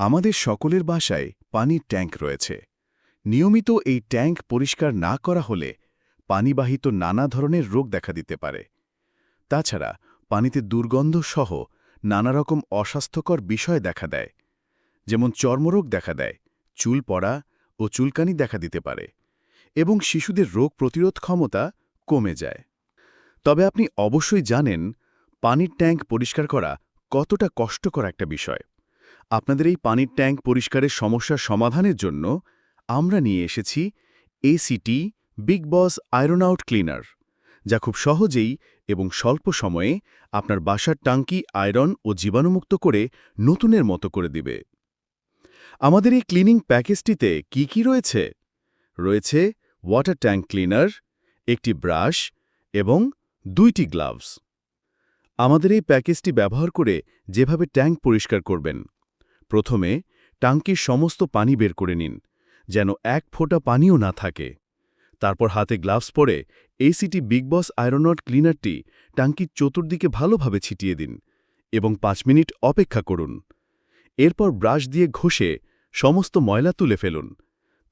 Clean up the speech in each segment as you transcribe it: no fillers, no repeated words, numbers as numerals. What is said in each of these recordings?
আমাদের সকলের বাসায় পানির ট্যাঙ্ক রয়েছে। নিয়মিত এই ট্যাঙ্ক পরিষ্কার না করা হলে পানিবাহিত নানা ধরনের রোগ দেখা দিতে পারে। তাছাড়া পানিতে দুর্গন্ধ সহ নানা রকম অস্বাস্থ্যকর বিষয় দেখা দেয়, যেমন চর্মরোগ দেখা দেয়, চুল পড়া ও চুলকানি দেখা দিতে পারে এবং শিশুদের রোগ প্রতিরোধ ক্ষমতা কমে যায়। তবে আপনি অবশ্যই জানেন পানির ট্যাঙ্ক পরিষ্কার করা কতটা কষ্টকর একটা বিষয়। আপনাদের এই পানির ট্যাঙ্ক পরিষ্কারের সমস্যার সমাধানের জন্য আমরা নিয়ে এসেছি এসিটি বিগ বস আয়রন আউট ক্লিনার, যা খুব সহজেই এবং স্বল্প সময়ে আপনার বাসার ট্যাঙ্কি আয়রন ও জীবাণুমুক্ত করে নতুনের মতো করে দিবে। আমাদের এই ক্লিনিং প্যাকেজটিতে কি কি রয়েছে? রয়েছে ওয়াটার ট্যাঙ্ক ক্লিনার, একটি ব্রাশ এবং 2টি গ্লাভস। আমাদের এই প্যাকেজটি ব্যবহার করে যেভাবে ট্যাঙ্ক পরিষ্কার করবেন: প্রথমে ট্যাঙ্কির সমস্ত পানি বের করে নিন, যেন এক ফোঁটা পানিও না থাকে। তারপর হাতে গ্লাভস পরে এসিটি বিগ বস আয়রন আউট ক্লিনারটি ট্যাঙ্কির চতুর্দিকে ভালোভাবে ছিটিয়ে দিন এবং 5 মিনিট অপেক্ষা করুন। এরপর ব্রাশ দিয়ে ঘষে সমস্ত ময়লা তুলে ফেলুন।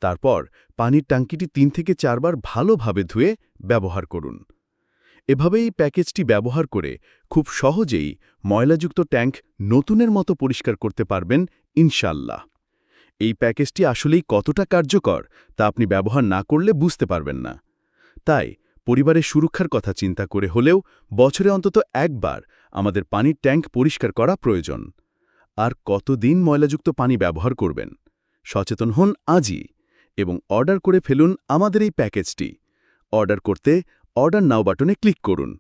তারপর পানির ট্যাঙ্কিটি 3 থেকে 4 বার ভালোভাবে ধুয়ে ব্যবহার করুন। এভাবে এই প্যাকেজটি ব্যবহার করে খুব সহজেই ময়লাযুক্ত ট্যাঙ্ক নতুনের মতো পরিষ্কার করতে পারবেন ইনশাল্লাহ। এই প্যাকেজটি আসলেই কতটা কার্যকর তা আপনি ব্যবহার না করলে বুঝতে পারবেন না। তাই পরিবারের সুরক্ষার কথা চিন্তা করে হলেও বছরে অন্তত একবার আমাদের পানির ট্যাঙ্ক পরিষ্কার করা প্রয়োজন। আর কতদিন ময়লাযুক্ত পানি ব্যবহার করবেন? সচেতন হন আজই এবং অর্ডার করে ফেলুন আমাদের এই প্যাকেজটি। অর্ডার করতে অর্ডার নাও বাটনে ক্লিক করুন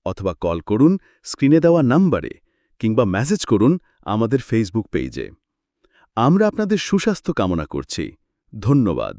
অথবা কল করুন স্ক্রিনে দেওয়া নম্বরে, কিংবা মেসেজ করুন আমাদের ফেসবুক পেজে। আমরা আপনাদের সুস্বাস্থ্য কামনা করছি। ধন্যবাদ।